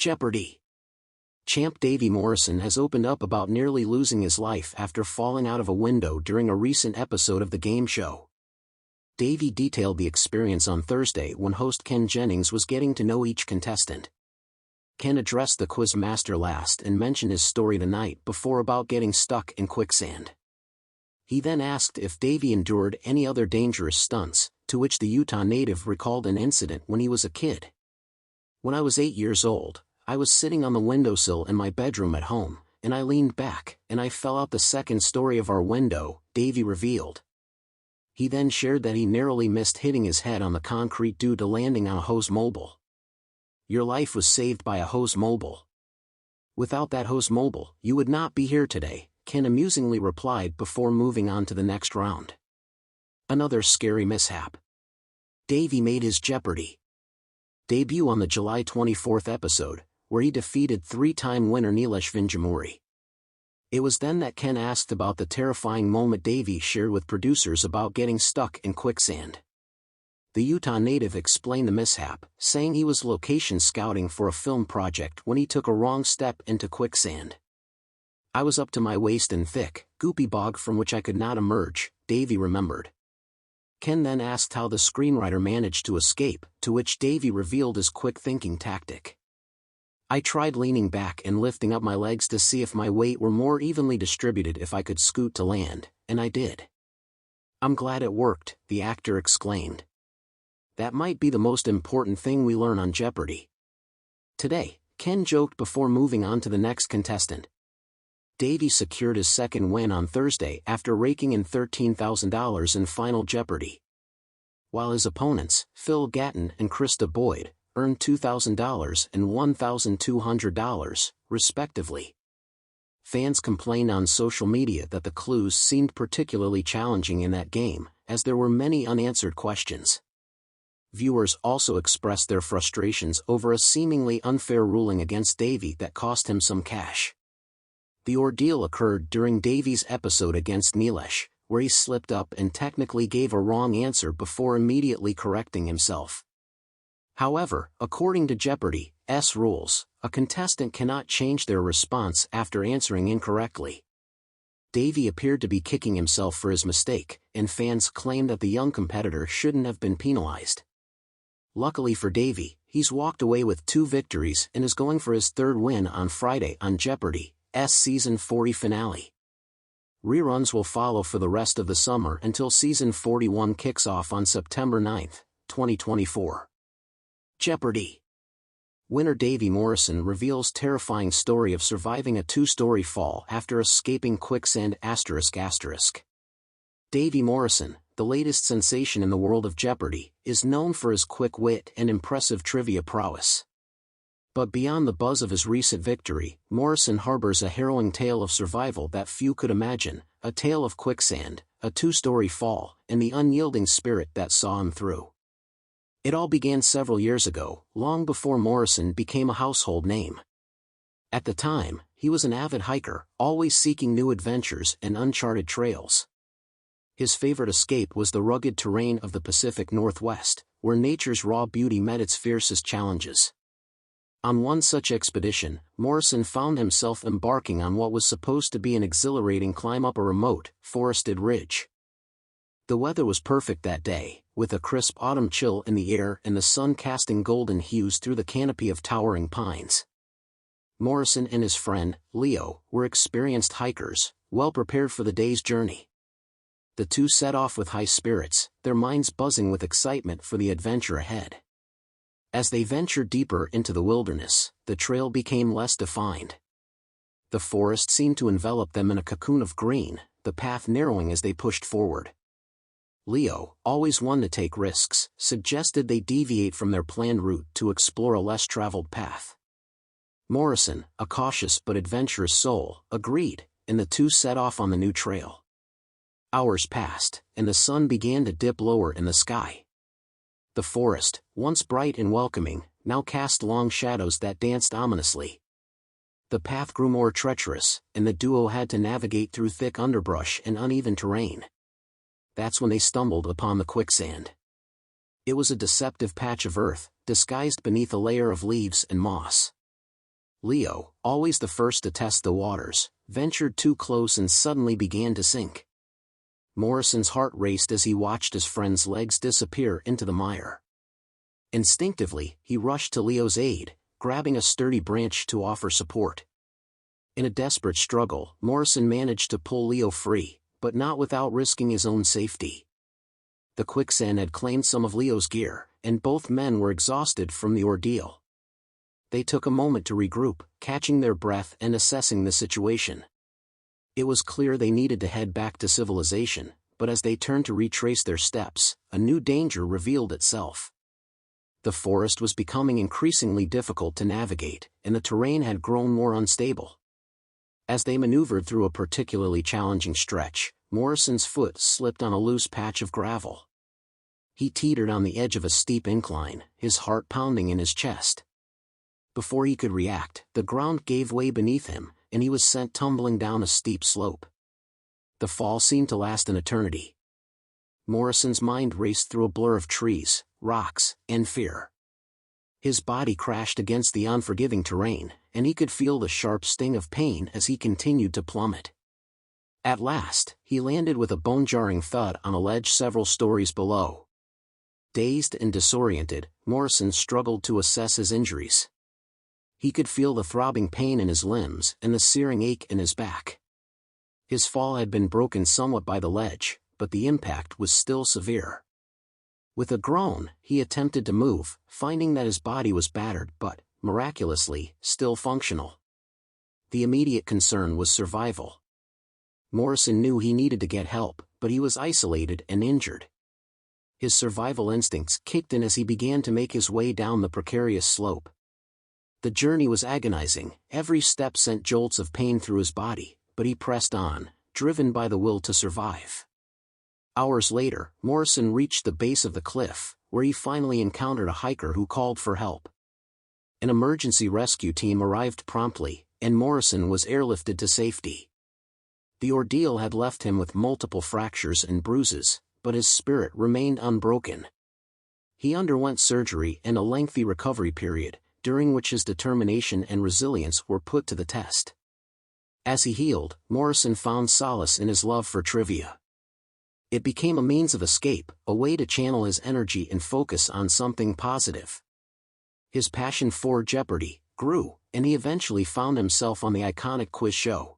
Jeopardy! Champ Davey Morrison has opened up about nearly losing his life after falling out of a window during a recent episode of the game show. Davey detailed the experience on Thursday when host Ken Jennings was getting to know each contestant. Ken addressed the quiz master last and mentioned his story the night before about getting stuck in quicksand. He then asked if Davey endured any other dangerous stunts, to which the Utah native recalled an incident when he was a kid. "When I was 8 years old, I was sitting on the windowsill in my bedroom at home, and I leaned back and I fell out the second story of our window," Davey revealed. He then shared that he narrowly missed hitting his head on the concrete due to landing on a hose mobile. "Your life was saved by a hose mobile. Without that hose mobile, you would not be here today," Ken amusingly replied before moving on to the next round. Another scary mishap. Davey made his Jeopardy! Debut on the July 24th episode, where he defeated three-time winner Nilesh Vinjamuri. It was then that Ken asked about the terrifying moment Davey shared with producers about getting stuck in quicksand. The Utah native explained the mishap, saying he was location scouting for a film project when he took a wrong step into quicksand. "I was up to my waist in thick, goopy bog from which I could not emerge," Davey remembered. Ken then asked how the screenwriter managed to escape, to which Davey revealed his quick-thinking tactic. "I tried leaning back and lifting up my legs to see if my weight were more evenly distributed if I could scoot to land, and I did. I'm glad it worked," the actor exclaimed. That might be the most important thing we learn on Jeopardy! Today, Ken joked before moving on to the next contestant. Davey secured his second win on Thursday after raking in $13,000 in Final Jeopardy! While his opponents, Phil Gatton and Krista Boyd, earned $2,000 and $1,200, respectively. Fans complained on social media that the clues seemed particularly challenging in that game, as there were many unanswered questions. Viewers also expressed their frustrations over a seemingly unfair ruling against Davey that cost him some cash. The ordeal occurred during Davey's episode against Nilesh, where he slipped up and technically gave a wrong answer before immediately correcting himself. However, according to Jeopardy's rules, a contestant cannot change their response after answering incorrectly. Davey appeared to be kicking himself for his mistake, and fans claimed that the young competitor shouldn't have been penalized. Luckily for Davey, he's walked away with 2 victories and is going for his third win on Friday on Jeopardy's Season 40 finale. Reruns will follow for the rest of the summer until Season 41 kicks off on September 9, 2024. Jeopardy! Winner Davey Morrison reveals terrifying story of surviving a 2-story fall after escaping quicksand ***. Davey Morrison, the latest sensation in the world of Jeopardy, is known for his quick wit and impressive trivia prowess. But beyond the buzz of his recent victory, Morrison harbors a harrowing tale of survival that few could imagine, a tale of quicksand, a 2-story fall, and the unyielding spirit that saw him through. It all began several years ago, long before Morrison became a household name. At the time, he was an avid hiker, always seeking new adventures and uncharted trails. His favorite escape was the rugged terrain of the Pacific Northwest, where nature's raw beauty met its fiercest challenges. On one such expedition, Morrison found himself embarking on what was supposed to be an exhilarating climb up a remote, forested ridge. The weather was perfect that day, with a crisp autumn chill in the air and the sun casting golden hues through the canopy of towering pines. Morrison and his friend, Leo, were experienced hikers, well prepared for the day's journey. The two set off with high spirits, their minds buzzing with excitement for the adventure ahead. As they ventured deeper into the wilderness, the trail became less defined. The forest seemed to envelop them in a cocoon of green, the path narrowing as they pushed forward. Leo, always one to take risks, suggested they deviate from their planned route to explore a less traveled path. Morrison, a cautious but adventurous soul, agreed, and the two set off on the new trail. Hours passed, and the sun began to dip lower in the sky. The forest, once bright and welcoming, now cast long shadows that danced ominously. The path grew more treacherous, and the duo had to navigate through thick underbrush and uneven terrain. That's when they stumbled upon the quicksand. It was a deceptive patch of earth, disguised beneath a layer of leaves and moss. Leo, always the first to test the waters, ventured too close and suddenly began to sink. Morrison's heart raced as he watched his friend's legs disappear into the mire. Instinctively, he rushed to Leo's aid, grabbing a sturdy branch to offer support. In a desperate struggle, Morrison managed to pull Leo free, but not without risking his own safety. The quicksand had claimed some of Leo's gear, and both men were exhausted from the ordeal. They took a moment to regroup, catching their breath and assessing the situation. It was clear they needed to head back to civilization, but as they turned to retrace their steps, a new danger revealed itself. The forest was becoming increasingly difficult to navigate, and the terrain had grown more unstable. As they maneuvered through a particularly challenging stretch, Morrison's foot slipped on a loose patch of gravel. He teetered on the edge of a steep incline, his heart pounding in his chest. Before he could react, the ground gave way beneath him, and he was sent tumbling down a steep slope. The fall seemed to last an eternity. Morrison's mind raced through a blur of trees, rocks, and fear. His body crashed against the unforgiving terrain, and he could feel the sharp sting of pain as he continued to plummet. At last, he landed with a bone-jarring thud on a ledge several stories below. Dazed and disoriented, Morrison struggled to assess his injuries. He could feel the throbbing pain in his limbs and the searing ache in his back. His fall had been broken somewhat by the ledge, but the impact was still severe. With a groan, he attempted to move, finding that his body was battered but, miraculously, still functional. The immediate concern was survival. Morrison knew he needed to get help, but he was isolated and injured. His survival instincts kicked in as he began to make his way down the precarious slope. The journey was agonizing, every step sent jolts of pain through his body, but he pressed on, driven by the will to survive. Hours later, Morrison reached the base of the cliff, where he finally encountered a hiker who called for help. An emergency rescue team arrived promptly, and Morrison was airlifted to safety. The ordeal had left him with multiple fractures and bruises, but his spirit remained unbroken. He underwent surgery and a lengthy recovery period, during which his determination and resilience were put to the test. As he healed, Morrison found solace in his love for trivia. It became a means of escape, a way to channel his energy and focus on something positive. His passion for Jeopardy grew, and he eventually found himself on the iconic quiz show.